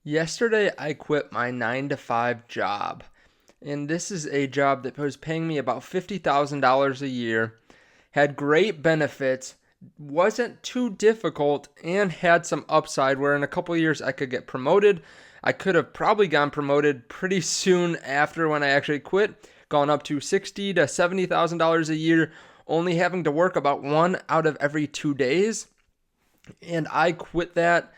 Yesterday, I quit my 9 to 5 job. And this is a job that was paying me about $50,000 a year, had great benefits, wasn't too difficult, and had some upside where in a couple of years I could get promoted. I could have probably gotten promoted pretty soon after when I actually quit, gone up to $60,000 to $70,000 a year, only having to work about 1 out of every 2 days. And I quit that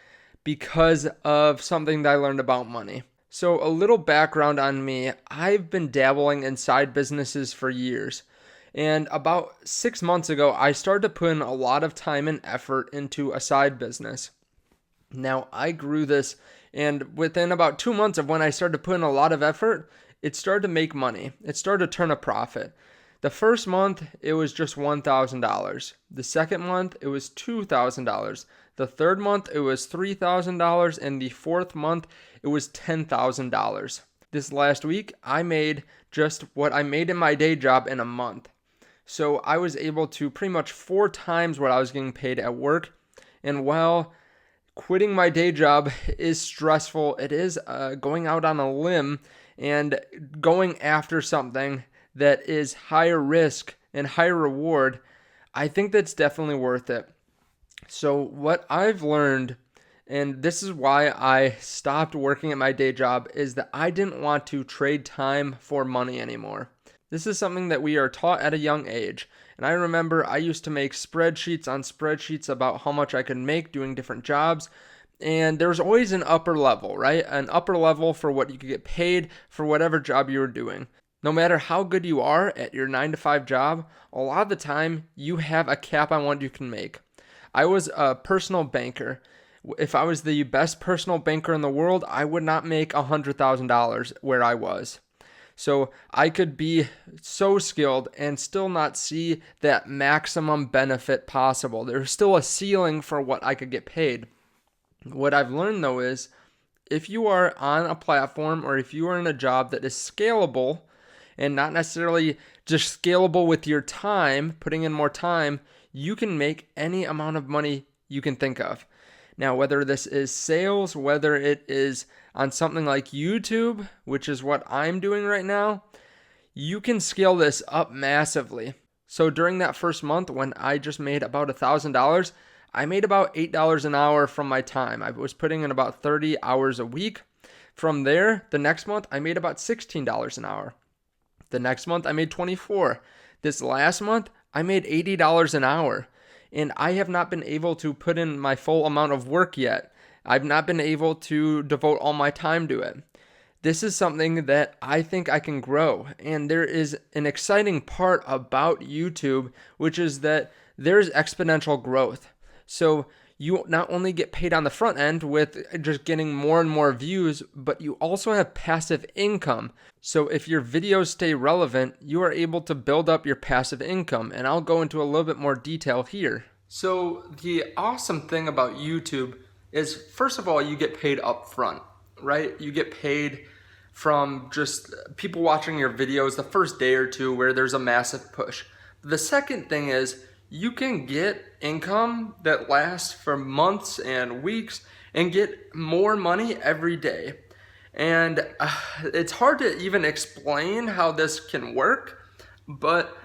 because of something that I learned about money. So a little background on me. I've been dabbling in side businesses for years. And about 6 months ago, I started to put in a lot of time and effort into a side business. Now, I grew this, and within about 2 months of when I started to put in a lot of effort, it started to make money. It started to turn a profit. The first month, it was just $1,000. The second month, it was $2,000. The third month, it was $3,000. And the fourth month, it was $10,000. This last week, I made just what I made in my day job in a month. So I was able to pretty much 4 times what I was getting paid at work. And while quitting my day job is stressful, it is going out on a limb and going after something that is higher risk and higher reward. I think that's definitely worth it. So what I've learned, and this is why I stopped working at my day job, is that I didn't want to trade time for money anymore. This is something that we are taught at a young age. And I remember I used to make spreadsheets on spreadsheets about how much I could make doing different jobs. And there was always an upper level, right? An upper level for what you could get paid for whatever job you were doing. No matter how good you are at your 9 to 5 job, a lot of the time you have a cap on what you can make. I was a personal banker. If I was the best personal banker in the world, I would not make $100,000 where I was. So I could be so skilled and still not see that maximum benefit possible. There's still a ceiling for what I could get paid. What I've learned though is if you are on a platform or if you are in a job that is scalable and not necessarily just scalable with your time, putting in more time, you can make any amount of money you can think of. Now, whether this is sales, whether it is on something like YouTube, which is what I'm doing right now, you can scale this up massively. So during that first month when I just made about $1,000, I made about $8 an hour from my time. I was putting in about 30 hours a week. From there, the next month, I made about $16 an hour. The next month, I made $24. This last month, I made $80 an hour. And I have not been able to put in my full amount of work yet. I've not been able to devote all my time to it. This is something that I think I can grow. And there is an exciting part about YouTube, which is that there's exponential growth. So you not only get paid on the front end with just getting more and more views, but you also have passive income. So if your videos stay relevant, you are able to build up your passive income. And I'll go into a little bit more detail here. So the awesome thing about YouTube is, first of all, you get paid up front, right? You get paid from just people watching your videos the first day or two where there's a massive push. The second thing is, you can get income that lasts for months and weeks and get more money every day. And it's hard to even explain how this can work, but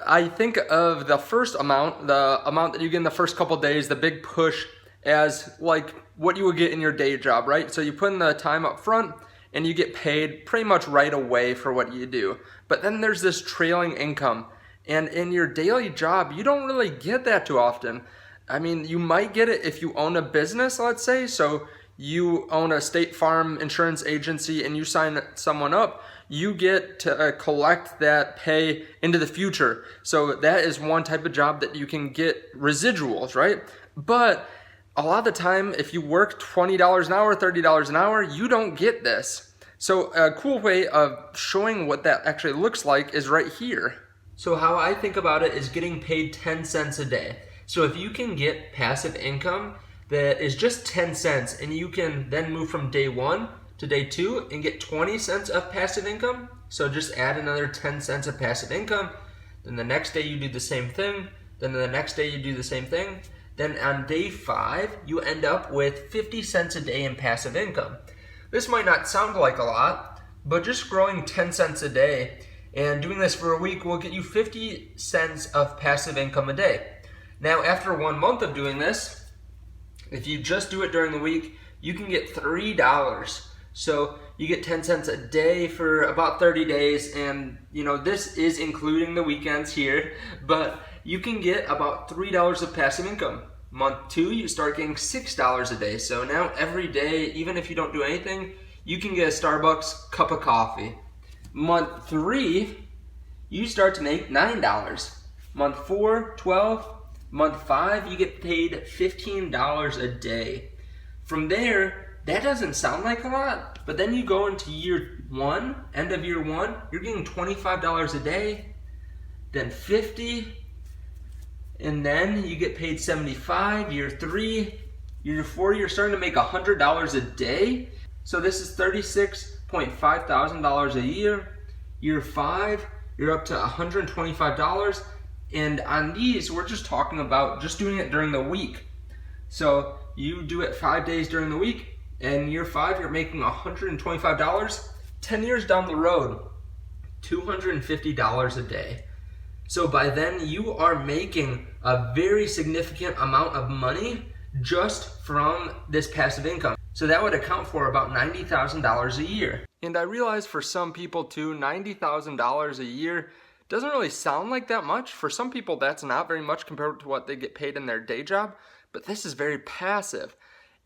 I think of the first amount, the amount that you get in the first couple days, the big push, as like what you would get in your day job, right? So you put in the time up front and you get paid pretty much right away for what you do. But then there's this trailing income. And in your daily job, you don't really get that too often. I mean, you might get it if you own a business, let's say. So you own a State Farm insurance agency and you sign someone up, you get to collect that pay into the future. So that is one type of job that you can get residuals, right? But a lot of the time, if you work $20 an hour, $30 an hour, you don't get this. So a cool way of showing what that actually looks like is right here. So how I think about it is getting paid 10 cents a day. So if you can get passive income that is just 10 cents and you can then move from day 1 to day 2 and get 20 cents of passive income, so just add another 10 cents of passive income, then the next day you do the same thing, then the next day you do the same thing, then on day 5, you end up with 50 cents a day in passive income. This might not sound like a lot, but just growing 10 cents a day and doing this for a week will get you 50 cents of passive income a day. Now, after 1 month of doing this, if you just do it during the week, you can get $3. So you get 10 cents a day for about 30 days. And, this is including the weekends here, but you can get about $3 of passive income. Month 2, you start getting $6 a day. So now every day, even if you don't do anything, you can get a Starbucks cup of coffee. Month 3, you start to make $9. Month 4, 12. Month 5, you get paid $15 a day. From there, that doesn't sound like a lot, but then you go into year 1, end of year 1, you're getting $25 a day, then $50, and then you get paid $75. Year 3, year 4, you're starting to make $100 a day. So this is $36.5 thousand a year. Year 5, you're up to $125. And on these, we're just talking about just doing it during the week. So you do it 5 days during the week, and year 5, you're making $125. 10 years down the road, $250 a day. So by then, you are making a very significant amount of money just from this passive income. So that would account for about $90,000 a year. And I realize for some people too, $90,000 a year doesn't really sound like that much. For some people, that's not very much compared to what they get paid in their day job, but this is very passive.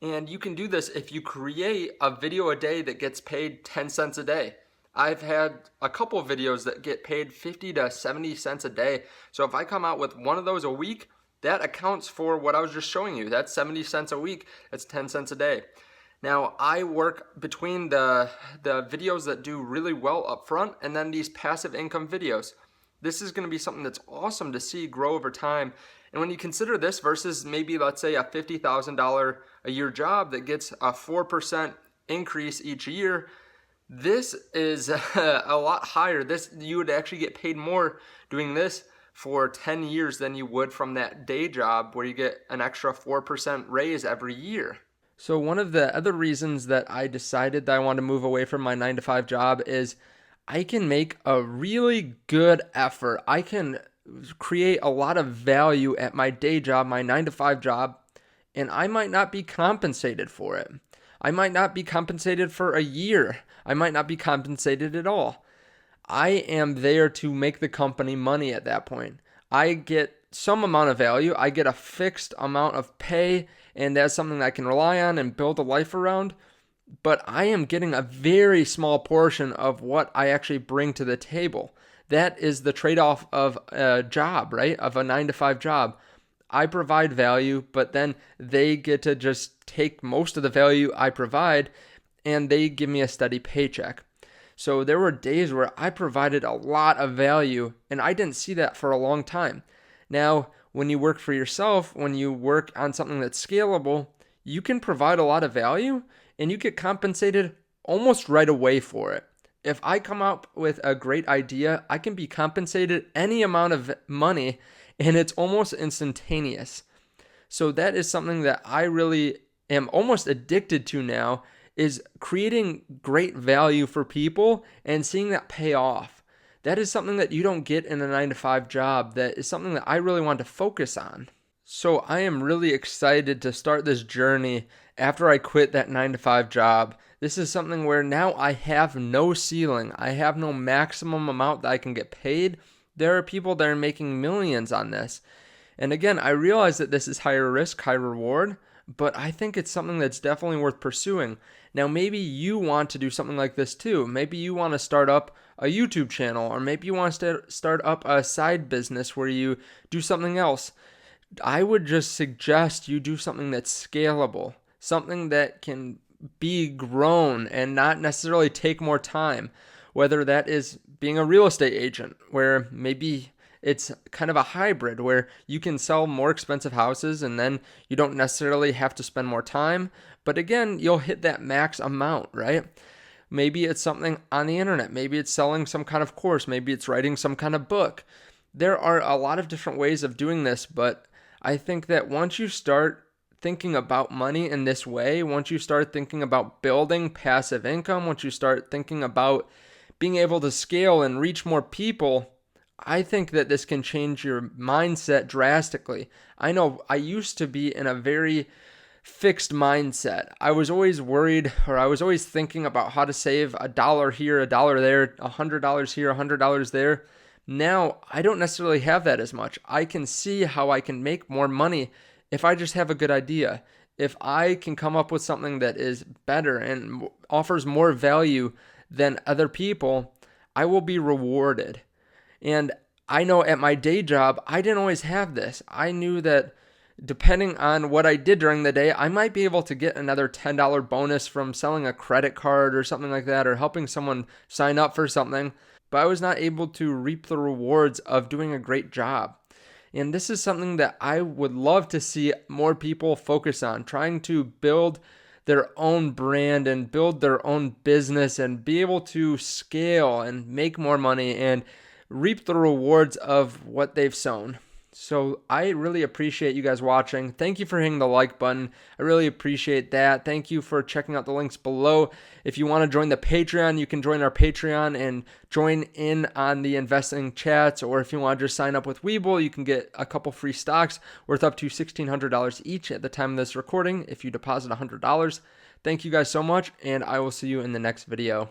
And you can do this if you create a video a day that gets paid 10 cents a day. I've had a couple of videos that get paid 50 to 70 cents a day. So if I come out with one of those a week, that accounts for what I was just showing you. That's 70 cents a week. That's 10 cents a day. Now, I work between the videos that do really well up front and then these passive income videos. This is going to be something that's awesome to see grow over time. And when you consider this versus maybe, let's say, a $50,000 a year job that gets a 4% increase each year, this is a lot higher. You would actually get paid more doing this for 10 years than you would from that day job where you get an extra 4% raise every year. So one of the other reasons that I decided that I want to move away from my 9-to-5 job is I can make a really good effort. I can create a lot of value at my day job, my 9-to-5 job, and I might not be compensated for it. I might not be compensated for a year. I might not be compensated at all. I am there to make the company money at that point. I get some amount of value. I get a fixed amount of pay, and that's something that I can rely on and build a life around. But I am getting a very small portion of what I actually bring to the table. That is the trade-off of a job, right? Of a 9-to-5 job. I provide value, but then they get to just take most of the value I provide, and they give me a steady paycheck. So there were days where I provided a lot of value, and I didn't see that for a long time. Now, when you work for yourself, when you work on something that's scalable, you can provide a lot of value, and you get compensated almost right away for it. If I come up with a great idea, I can be compensated any amount of money, and it's almost instantaneous. So that is something that I really am almost addicted to now, is creating great value for people and seeing that pay off. That is something that you don't get in a 9-to-5 job. That is something that I really want to focus on. So I am really excited to start this journey after I quit that 9-to-5 job. This is something where now I have no ceiling. I have no maximum amount that I can get paid. There are people that are making millions on this. And again, I realize that this is higher risk, high reward, but I think it's something that's definitely worth pursuing. Now, maybe you want to do something like this too. Maybe you want to start up a YouTube channel, or maybe you want to start up a side business where you do something else. I would just suggest you do something that's scalable, something that can be grown and not necessarily take more time, whether that is being a real estate agent, where maybe it's kind of a hybrid where you can sell more expensive houses and then you don't necessarily have to spend more time, but again, you'll hit that max amount, right? Maybe it's something on the internet. Maybe it's selling some kind of course. Maybe it's writing some kind of book. There are a lot of different ways of doing this, but I think that once you start thinking about money in this way, once you start thinking about building passive income, once you start thinking about being able to scale and reach more people, I think that this can change your mindset drastically. I know I used to be in a very fixed mindset. I was always worried, or I was always thinking about how to save a dollar here, a dollar there, $100 here, $100 there. Now, I don't necessarily have that as much. I can see how I can make more money if I just have a good idea. If I can come up with something that is better and offers more value than other people, I will be rewarded. And I know at my day job, I didn't always have this. I knew that depending on what I did during the day, I might be able to get another $10 bonus from selling a credit card or something like that, or helping someone sign up for something. But I was not able to reap the rewards of doing a great job. And this is something that I would love to see more people focus on, trying to build their own brand and build their own business and be able to scale and make more money and reap the rewards of what they've sown. So I really appreciate you guys watching. Thank you for hitting the like button. I really appreciate that. Thank you for checking out the links below. If you want to join the Patreon, you can join our Patreon and join in on the investing chats. Or if you want to just sign up with WeBull, you can get a couple free stocks worth up to $1,600 each at the time of this recording if you deposit $100. Thank you guys so much, and I will see you in the next video.